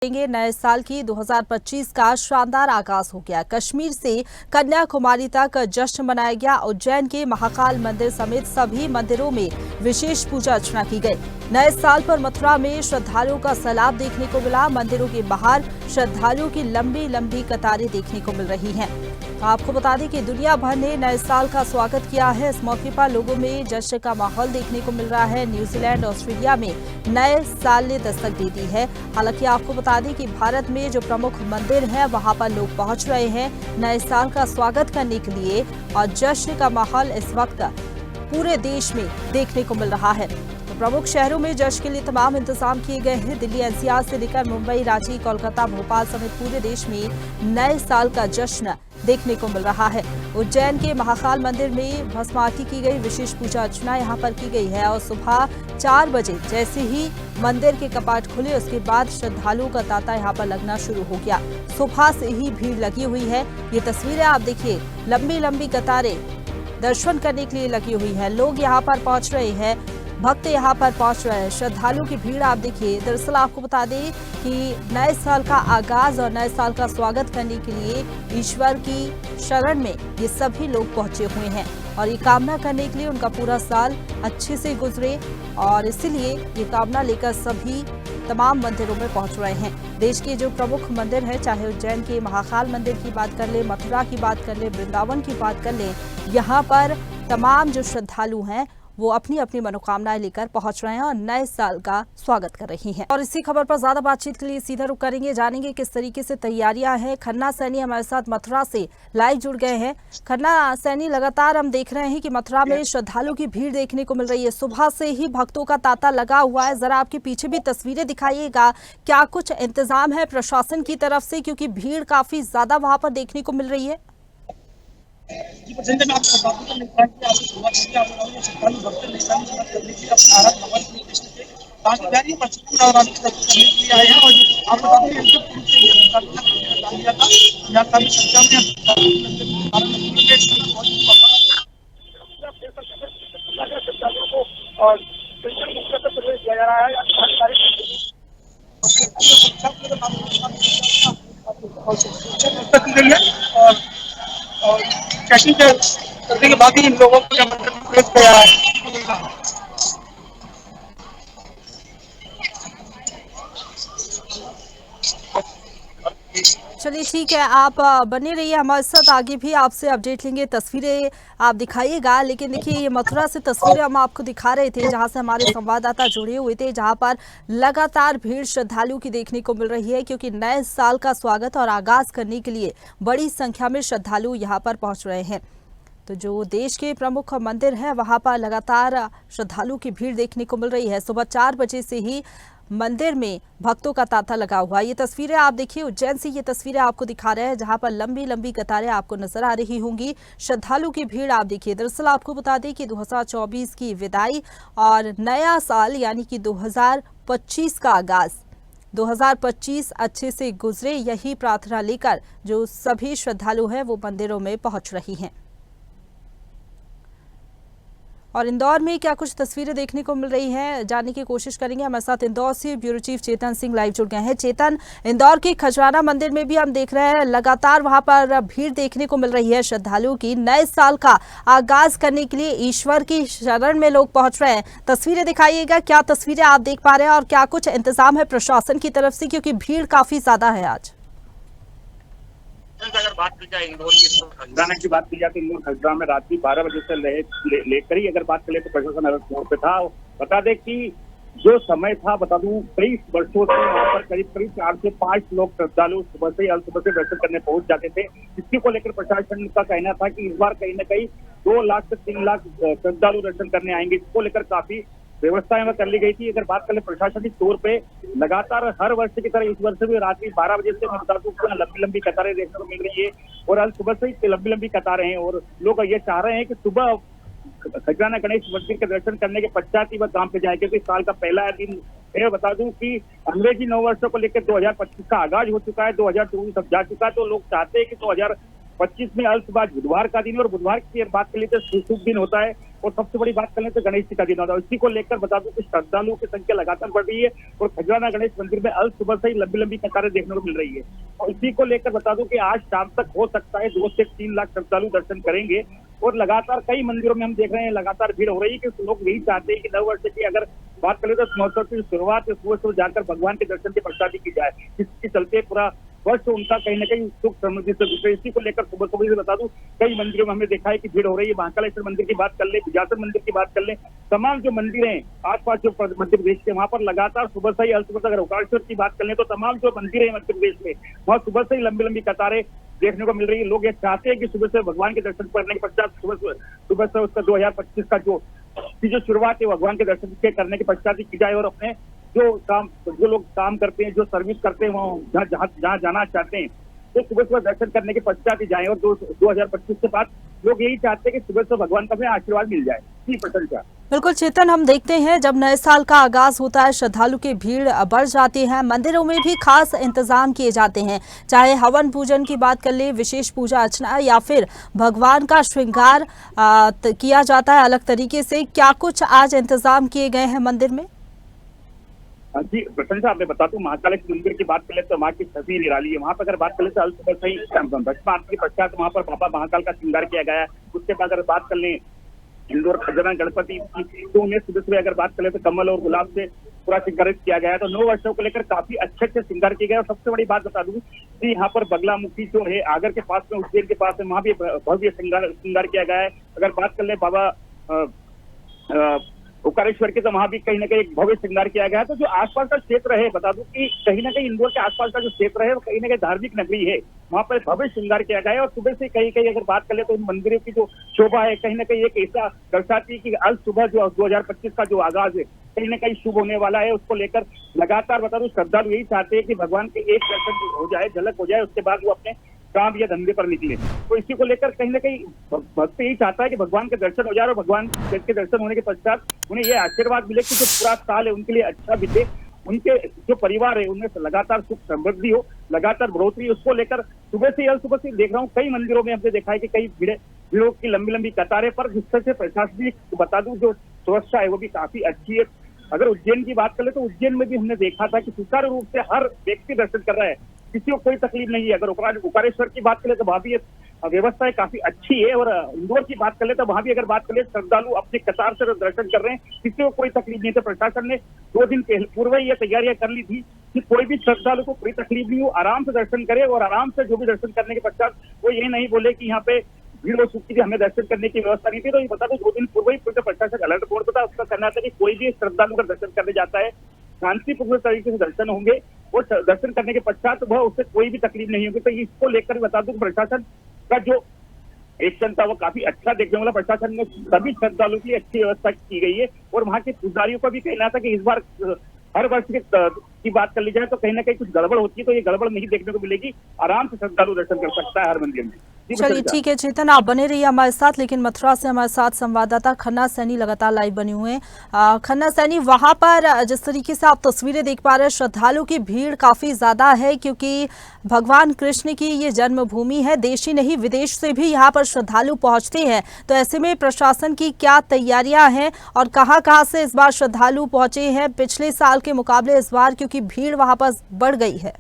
नए साल की 2025 का शानदार आगाज हो गया। कश्मीर से कन्याकुमारी तक जश्न मनाया गया। उज्जैन के महाकाल मंदिर समेत सभी मंदिरों में विशेष पूजा अर्चना की गई। नए साल पर मथुरा में श्रद्धालुओं का सैलाब देखने को मिला। मंदिरों के बाहर श्रद्धालुओं की लंबी लंबी कतारें देखने को मिल रही हैं। आपको बता दें कि दुनिया भर ने नए साल का स्वागत किया है। इस मौके पर लोगों में जश्न का माहौल देखने को मिल रहा है। न्यूजीलैंड, ऑस्ट्रेलिया में नए साल ने दस्तक दे दी है। हालांकि आपको बता दें कि भारत में जो प्रमुख मंदिर है वहां पर लोग पहुंच रहे हैं नए साल का स्वागत करने के लिए, और जश्न का माहौल इस वक्त पूरे देश में देखने को मिल रहा है। तो प्रमुख शहरों में जश्न के लिए तमाम इंतजाम किए गए हैं। दिल्ली एनसीआर से लेकर मुंबई, रांची, कोलकाता, भोपाल समेत पूरे देश में नए साल का जश्न देखने को मिल रहा है। उज्जैन के महाकाल मंदिर में भस्म आरती की गई। विशेष पूजा अर्चना यहां पर की गई है और सुबह 4 बजे जैसे ही मंदिर के कपाट खुले उसके बाद श्रद्धालुओं का तांता यहां पर लगना शुरू हो गया। सुबह से ही भीड़ लगी हुई है। ये तस्वीरें आप देखिए, लंबी लंबी कतारें दर्शन करने के लिए लगी हुई है। लोग यहाँ पर पहुंच रहे हैं, भक्त यहाँ पर पहुंच रहे हैं। श्रद्धालुओं की भीड़ आप देखिए। दरअसल आपको बता दें कि नए साल का आगाज और नए साल का स्वागत करने के लिए ईश्वर की शरण में ये सभी लोग पहुंचे हुए हैं और ये कामना करने के लिए उनका पूरा साल अच्छे से गुजरे, और इसीलिए ये कामना लेकर सभी तमाम मंदिरों में पहुंच रहे हैं। देश के जो प्रमुख मंदिर हैं, चाहे उज्जैन के महाकाल मंदिर की बात कर ले, मथुरा की बात कर ले, वृंदावन की बात कर ले, यहाँ पर तमाम जो श्रद्धालु हैं वो अपनी अपनी मनोकामनाएं लेकर पहुंच रहे हैं और नए साल का स्वागत कर रही हैं। और इसी खबर पर ज्यादा बातचीत के लिए सीधा रुख करेंगे, जानेंगे किस तरीके से तैयारियां हैं। खन्ना सैनी हमारे साथ मथुरा से लाइव जुड़ गए हैं। खन्ना सैनी, लगातार हम देख रहे हैं कि मथुरा में श्रद्धालुओं की भीड़ देखने को मिल रही है। सुबह से ही भक्तों का तांता लगा हुआ है। जरा आपके पीछे भी तस्वीरें दिखाइएगा, क्या कुछ इंतजाम है प्रशासन की तरफ से, क्योंकि भीड़ काफी ज्यादा वहां पर देखने को मिल रही है। जी प्रचंड में आपको बताऊं तो मिलता है कि आपसे शुरुआत की आप बताओ श्रद्धालु भक्त निशा में शुरुआत करने के लिए अपने आराध भगवान श्री कृष्ण के पांच प्यारी पश्चिम नवरात्रि के दर्शन करने के लिए आए हैं। और आप बताते हैं कि पूरी से ये डाल दिया था यहाँ काफी संख्या में और प्रवेश दिया जा रहा है की गई है। और चेकिंग करने के बाद ही इन लोगों को प्रवेश किया है। चलिए ठीक है, आप बने रहिए हमारे साथ, आगे भी आपसे अपडेट लेंगे। तस्वीरें आप दिखाइएगा। लेकिन देखिए, ये मथुरा से तस्वीरें हम आपको दिखा रहे थे जहां से हमारे संवाददाता जुड़े हुए थे, जहां पर लगातार भीड़ श्रद्धालुओं की देखने को मिल रही है, क्योंकि नए साल का स्वागत और आगाज करने के लिए बड़ी संख्या में श्रद्धालु यहाँ पर पहुंच रहे हैं। तो जो देश के प्रमुख मंदिर है वहां पर लगातार श्रद्धालुओं की भीड़ देखने को मिल रही है। सुबह 4 बजे से ही मंदिर में भक्तों का तांता लगा हुआ। ये तस्वीरें आप देखिए, उज्जैन से ये तस्वीरें आपको दिखा रहे हैं जहां पर लंबी लंबी कतारें आपको नजर आ रही होंगी। श्रद्धालु की भीड़ आप देखिए। दरअसल आपको बता दें कि 2024 की विदाई और नया साल यानी कि 2025 का आगाज, 2025 अच्छे से गुजरे, यही प्रार्थना लेकर जो सभी श्रद्धालु हैं वो मंदिरों में पहुंच रही हैं। और इंदौर में क्या कुछ तस्वीरें देखने को मिल रही हैं, जानने की कोशिश करेंगे। हमारे साथ इंदौर से bureau chief Chetan Singh live जुड़ गए हैं। चेतन, इंदौर के खजराना मंदिर में भी हम देख रहे हैं लगातार वहां पर भीड़ देखने को मिल रही है श्रद्धालुओं की। नए साल का आगाज करने के लिए ईश्वर की शरण में लोग पहुंच रहे हैं। तस्वीरें दिखाइएगा, क्या तस्वीरें आप देख पा रहे हैं और क्या कुछ इंतजाम है प्रशासन की तरफ से, क्योंकि भीड़ काफी ज्यादा है आज। अगर बात की जाए इंदौर खजराना की बात की जाए तो इंदौर खजराना में रात्रि 12 बजे से लेकर ही अगर बात करें तो प्रशासन अलर्ट मोड पे था। बता दें कि जो समय था, बता दूं, कई वर्षों से वहाँ पर करीब 4 से 5 लोग श्रद्धालु सुबह से सुबह से दर्शन करने पहुंच जाते थे। इसी को लेकर प्रशासन का कहना था कि इस बार कहीं न कहीं 2 लाख से 3 लाख श्रद्धालु दर्शन करने आएंगे। इसको लेकर काफी व्यवस्थाएं कर ली गई थी। अगर बात करें प्रशासनिक तौर पे लगातार हर वर्ष की तरह इस वर्ष भी रात्रि 12 बजे से लंबी लंबी कतारें देखने को मिल रही है और आज सुबह से ही लंबी लंबी कतारें हैं। और लोग ये चाह रहे हैं कि सुबह खजराना गणेश मंदिर के दर्शन करने के पश्चात ही वह काम पे जाए, क्योंकि साल का पहला दिन है। बता दूं कि अंग्रेजी नव वर्षों को लेकर 2025 का आगाज हो चुका है, 2024 अब जा चुका है। तो लोग चाहते हैं कि 25 में अल्पबाज बुधवार का दिन है और बुधवार की बात कर लेते शुभ दिन होता है और सबसे बड़ी बात कर लेते गणेश जी का दिन होता है। इसी को लेकर बता दूं कि श्रद्धालुओं की संख्या लगातार बढ़ रही है और खजराना गणेश मंदिर में अल सुबह से ही लंबी लंबी कतारें देखने को मिल रही है। और इसी को लेकर बता दूं कि आज शाम तक हो सकता है 2 से 3 लाख श्रद्धालु दर्शन करेंगे और लगातार कई मंदिरों में हम देख रहे हैं लगातार भीड़ हो रही है कि लोग यही चाहते हैं कि नव वर्ष की अगर बात करें तो महोत्सव की शुरुआत सुबह जाकर भगवान के दर्शन की प्रसादी की जाए, जिसके चलते पूरा वर्ष उनका कहीं ना कहीं सुख समृद्धि से गुजरे। इसी को लेकर सुबह सुबह से बता दूं कई मंदिरों में हमने देखा है कि भीड़ हो रही है। महाकालेश्वर मंदिर की बात कर ले, विजासर मंदिर की बात कर ले, तमाम जो मंदिर हैं आसपास जो मध्य प्रदेश के वहां पर लगातार सुबह से ही सुबह अगर ओंकारेश्वर की बात कर ले तो तमाम जो मंदिर है मध्य प्रदेश में वहाँ सुबह से ही लंबी लंबी कतारें देखने को मिल रही है। लोग ये चाहते हैं कि सुबह से भगवान के दर्शन करने के पश्चात सुबह से उसका 2025 का जो शुरुआत है भगवान के दर्शन के करने के पश्चात ही की जाए और अपने जो लोग काम करते हैं, जो सर्विस करते हैं, वहाँ जहाँ जाना चाहते हैं तो सुबह सुबह दर्शन करने के पश्चात ही जाए। और 2025 के बाद लोग यही चाहते हैं कि सुबह से भगवान का हमें आशीर्वाद मिल जाए। जी प्रशंसा। बिल्कुल चेतन, हम देखते हैं जब नए साल का आगाज होता है श्रद्धालु की भीड़ बढ़ जाती है। मंदिरों में भी खास इंतजाम किए जाते हैं, चाहे हवन पूजन की बात कर ले, विशेष पूजा अर्चना या फिर भगवान का श्रृंगार किया जाता है अलग तरीके से। क्या कुछ आज इंतजाम किए गए हैं मंदिर में? जी प्रशंसा, मैं बता दूं महाकालेश्वर मंदिर की बात कर ले तो वहाँ की छवि निराली है। वहाँ पर अगर बात कर ले तो सुबह से ही दक्षिणा के पश्चात वहाँ पर बाबा महाकाल का श्रृंगार किया गया है। उसके बाद अगर बात कर ले इंदौर खजराना गणपति की तो उन्हें सुबह सुबह अगर बात कर ले तो कमल और गुलाब से पूरा श्रृंगारित किया गया है। तो 9 वर्षों को लेकर काफी अच्छे श्रृंगार किए गए। और सबसे बड़ी बात बता दूं कि यहाँ पर बगलामुखी जो है आगर के पास में, उज्जैन के पास में, वहाँ भी भव्य श्रृंगार किया गया है। अगर बात कर ले बाबा ओंकारेश्वर के तो वहां भी कहीं ना कहीं एक भव्य श्रृंगार किया गया है। तो जो आसपास का क्षेत्र है बता दूं कि कहीं ना कहीं इंदौर के आसपास का जो क्षेत्र है वो कहीं ना कहीं धार्मिक नगरी है, वहां पर भव्य श्रृंगार किया गया है। और सुबह से कहीं कहीं अगर बात कर ले तो इन मंदिरों की जो शोभा है कहीं ना कहीं एक ऐसा दर्शाती है कि आज सुबह जो 2025 का जो आगाज है कहीं ना कहीं शुभ होने वाला है। उसको लेकर लगातार बता दूं श्रद्धालु यही चाहते हैं कि भगवान के एक दर्शन हो जाए, झलक हो जाए, उसके बाद वो अपने काम या धंधे पर निकले। तो इसी को लेकर कहीं ना कहीं भक्त यही चाहता है कि भगवान के दर्शन हो जाए और भगवान के दर्शन होने के पश्चात उन्हें यह आशीर्वाद मिले कि जो पूरा साल है उनके लिए अच्छा बीते, उनके जो परिवार है उनमें लगातार सुख समृद्धि हो, लगातार बढ़ोतरी। उसको लेकर सुबह से देख रहा हूँ कई मंदिरों में हमने देखा है कि कई भीड़ों की लंबी लंबी कतारें पर, जिससे से प्रशासनिक बता दूं जो सुरक्षा है वो भी काफी अच्छी है। अगर उज्जैन की बात कर ले तो उज्जैन में भी हमने देखा था कि सुचारू रूप से हर व्यक्ति दर्शन कर रहा है, किसी को कोई तकलीफ नहीं है। अगर ओंकारेश्वर की बात करें तो वहां भी व्यवस्था काफी अच्छी है। और इंदौर की बात कर ले तो वहां भी अगर बात कर ले श्रद्धालु अपने कतार से दर्शन कर रहे हैं, किसी को कोई तकलीफ नहीं। तो प्रशासन ने 2 दिन पूर्व ही ये तैयारियां कर ली थी कि कोई भी श्रद्धालु को कोई तकलीफ नहीं हो, आराम से दर्शन करे और आराम से जो भी दर्शन करने के पश्चात वो ये नहीं बोले कि यहाँ पे भीड़ हो चुकी थी, हमें दर्शन करने की व्यवस्था नहीं थी। तो ये बता दो 2 दिन पूर्व ही प्रशासन अलर्ट बोर्ड था, उसका कहना था कि कोई भी श्रद्धालु का दर्शन करने जाता है शांतिपूर्ण तरीके से दर्शन होंगे और दर्शन करने के पश्चात वह उससे कोई भी तकलीफ नहीं होगी। तो इसको लेकर बता दूं प्रशासन का जो एक्शन था वो काफी अच्छा देखने वाला। प्रशासन ने सभी श्रद्धालुओं की अच्छी व्यवस्था की गई है और वहां के पुजारियों का भी कहना था कि इस बार हर वर्ष की बात कर ली जाए तो कहीं ना कहीं कुछ गड़बड़ होती है, तो ये गड़बड़ नहीं देखने को मिलेगी। आराम से श्रद्धालु दर्शन कर सकता है हर मंदिर में। चलिए ठीक है चेतन, आप बने रहिए हमारे साथ। लेकिन मथुरा से हमारे साथ संवाददाता खन्ना सैनी लगातार लाइव बने हुए हैं। खन्ना सैनी, वहां पर जिस तरीके से आप तस्वीरें देख पा रहे हैं, श्रद्धालुओं की भीड़ काफी ज्यादा है क्योंकि भगवान कृष्ण की ये जन्मभूमि है। देश ही नहीं विदेश से भी यहाँ पर श्रद्धालु पहुंचते हैं। तो ऐसे में प्रशासन की क्या तैयारियां हैं और कहाँ से इस बार श्रद्धालु पहुंचे हैं पिछले साल के मुकाबले इस बार, क्योंकि भीड़ वहां पर बढ़ गई है?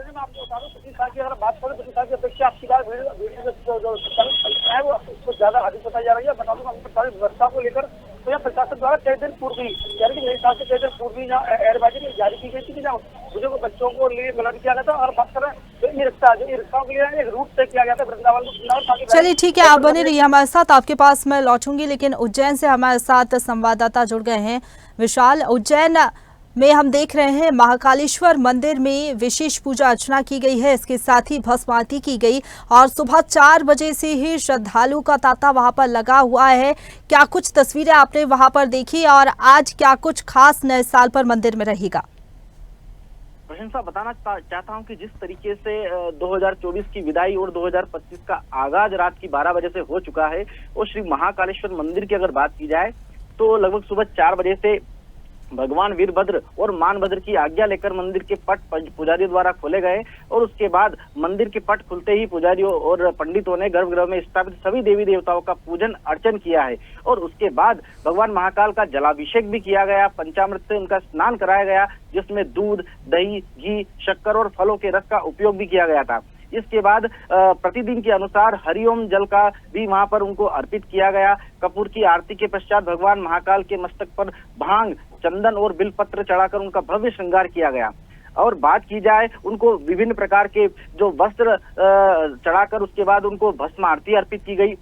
मैं आपको बता दूं पिछले साल की अगर बात करें पिछले साल की अपेक्षा आपकी बार भीड़ जो है वो उसको ज्यादा अधिक बताई जा रही है। बता दूं व्यवस्था को लेकर तो यह प्रशासन द्वारा कई दिन पूर्व ही यानी कि मेरे हिसाब से कई दिन पूर्व ही एयरबाजी जारी की गई थी कि बुजुर्ग बच्चों को लिए अलर्ट किया गया था। और बात करें तो ई रिक्शाओं के लिए एक रूट तय किया गया था वृंदावन। चलिए ठीक है, आप बने रहिए हमारे साथ, आपके पास मैं लौटूंगी। लेकिन उज्जैन से हमारे साथ संवाददाता जुड़ गए हैं विशाल। उज्जैन में हम देख रहे हैं महाकालेश्वर मंदिर में विशेष पूजा अर्चना की गई है, इसके साथ ही भस्म आरती की गई और सुबह 4 बजे से ही श्रद्धालु का तांता वहां पर लगा हुआ है। क्या कुछ तस्वीरें आपने वहां पर देखी और आज क्या कुछ खास नए साल पर मंदिर में रहेगा? प्रशंसा, बताना चाहता हूं कि जिस तरीके से 2024 की विदाई और 2025 का आगाज रात की 12 बजे से हो चुका है, और श्री महाकालेश्वर मंदिर की अगर बात की जाए तो लगभग सुबह 4 बजे से भगवान वीरभद्र और मानभद्र की आज्ञा लेकर मंदिर के पट पुजारियों द्वारा खोले गए और उसके बाद मंदिर के पट खुलते ही पुजारियों और पंडितों ने गर्भगृह में स्थापित सभी देवी देवताओं का पूजन अर्चन किया है और उसके बाद भगवान महाकाल का जलाभिषेक भी किया गया, पंचामृत से उनका स्नान कराया गया, जिसमें दूध, दही, घी, शक्कर और फलों के रस का उपयोग भी किया गया था। इसके बाद प्रतिदिन के अनुसार हरिओम जल का भी वहां पर उनको अर्पित किया गया। कपूर की आरती के पश्चात भगवान महाकाल के मस्तक पर भांग, चंदन और बिलपत्र चढ़ाकर उनका भव्य श्रृंगार किया गया। और बात की जाए उनको विभिन्न प्रकार के जो वस्त्र चढ़ाकर उसके बाद उनको भस्म आरती अर्पित की गई।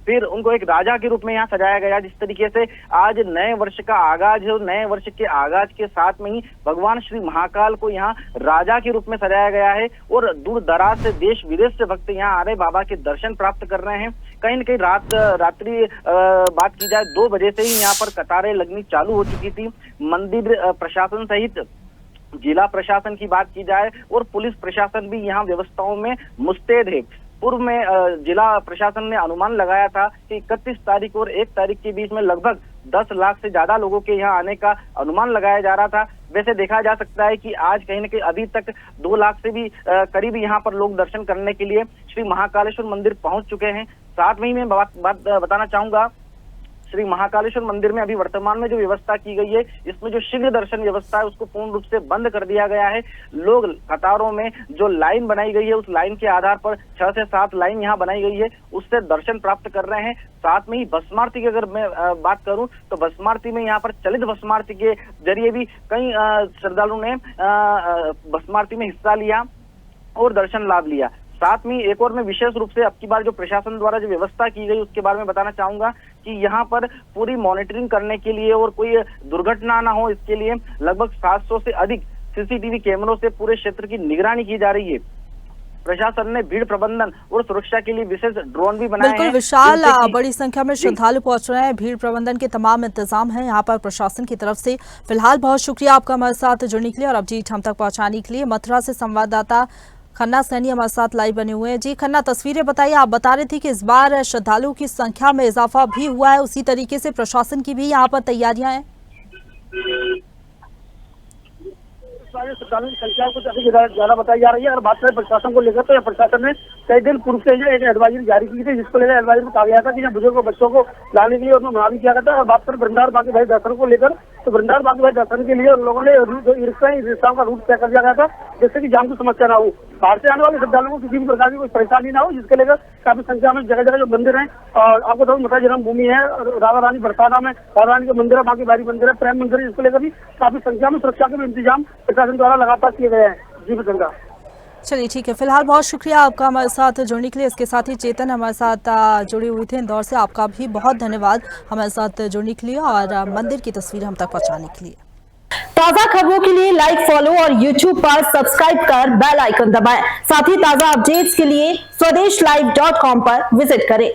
फिर उनको एक राजा के रूप में यहाँ सजाया गया। जिस तरीके से आज नए वर्ष का आगाज है, नए वर्ष के आगाज के साथ में ही भगवान श्री महाकाल को यहाँ राजा के रूप में सजाया गया है और दूर दराज से, देश विदेश से भक्त यहाँ आ रहे बाबा के दर्शन प्राप्त कर रहे हैं। कहीं न कहीं रात्रि बात की जाए 2 बजे से ही यहाँ पर कतारें लगनी चालू हो चुकी थी। मंदिर प्रशासन सहित जिला प्रशासन की बात की जाए और पुलिस प्रशासन भी यहाँ व्यवस्थाओं में मुस्तैद है। पूर्व में जिला प्रशासन ने अनुमान लगाया था कि 31 तारीख और 1 तारीख के बीच में लगभग 10 लाख से ज्यादा लोगों के यहाँ आने का अनुमान लगाया जा रहा था। वैसे देखा जा सकता है कि आज कहीं न कहीं अभी तक 2 लाख से भी करीब यहाँ पर लोग दर्शन करने के लिए श्री महाकालेश्वर मंदिर पहुंच चुके हैं। साथ में ही मैं बात बताना चाहूंगा, श्री महाकालेश्वर मंदिर में अभी वर्तमान में जो व्यवस्था की गई है, इसमें जो शीघ्र दर्शन व्यवस्था है उसको पूर्ण रूप से बंद कर दिया गया है। लोग कतारों में जो लाइन बनाई गई है उस लाइन के आधार पर 6 से 7 लाइन यहाँ बनाई गई है, उससे दर्शन प्राप्त कर रहे हैं। साथ में ही भस्मारती की अगर मैं बात करूं तो भस्मारती में यहाँ पर चलित भस्मारती के जरिए भी कई श्रद्धालुओं ने भस्मारती में हिस्सा लिया और दर्शन लाभ लिया। साथ में एक और मैं विशेष रूप से अब की बार जो प्रशासन द्वारा जो व्यवस्था की गई उसके बारे में बताना चाहूंगा कि यहाँ पर पूरी मॉनिटरिंग करने के लिए और कोई दुर्घटना ना हो इसके लिए लगभग 700 से अधिक सीसीटीवी कैमरों से पूरे क्षेत्र की निगरानी की जा रही है। प्रशासन ने भीड़ प्रबंधन और सुरक्षा के लिए विशेष ड्रोन भी बनाए हैं। बिल्कुल विशाल, बड़ी संख्या में श्रद्धालु पहुंच रहे हैं, भीड़ प्रबंधन के तमाम इंतजाम हैं यहाँ पर प्रशासन की तरफ से। फिलहाल बहुत शुक्रिया आपका हमारे साथ जुड़ने के लिए और अपडेट हम तक पहुंचाने के लिए। मथुरा से संवाददाता खन्ना सैनी हमारे साथ लाइव बने हुए हैं। जी खन्ना, तस्वीरें बताइए। आप बता रहे थे कि इस बार श्रद्धालुओं की संख्या में इजाफा भी हुआ है, उसी तरीके से प्रशासन की भी यहाँ पर तैयारियां हैं। श्रद्धालुओं की संख्या कुछ अधिक ज्यादा बताई जा रही है। अगर बात करें प्रशासन को लेकर तो प्रशासन ने कई दिन पूर्व से एक एडवाइजरी जारी की थी, जिसको लेकर एडवाइजरी में कहा गया था कि यहाँ बुजुर्ग बच्चों को लाने के लिए उन्होंने मना भी किया गया था। और बात करें वृंदावन बांके भाई दर्शन को लेकर तो वृंदावन बांके भाई दर्शन के लिए उन लोगों ने रिक्शा का रूट तय कर दिया गया था, जिससे कि जाम की समस्या ना हो, बाहर से आने वाले श्रद्धालुओं को किसी भी प्रकार की कोई परेशानी ना हो, जिसके लेकर काफी संख्या में जगह जगह जो मंदिर है और आपको तो मथुरा जन्मभूमि है, राधा रानी बरसाना में राधा रानी के मंदिर है, बांके भाई मंदिर है, प्रेम मंदिर है, जिसको लेकर भी काफी संख्या में सुरक्षा के भी इंतजाम प्रशासन द्वारा लगातार किए गए हैं। जी बसंगा, चलिए ठीक है, फिलहाल बहुत शुक्रिया आपका हमारे साथ जुड़ने के लिए। इसके साथ ही चेतन हमारे साथ जुड़े हुए थे इंदौर से, आपका भी बहुत धन्यवाद हमारे साथ जुड़ने के लिए और मंदिर की तस्वीर हम तक पहुंचाने के लिए। ताजा खबरों के लिए लाइक, फॉलो और YouTube पर सब्सक्राइब कर बेल आइकन दबाएं। साथ ही ताजा अपडेट्स के लिए SwadeshLive.com पर विजिट करें।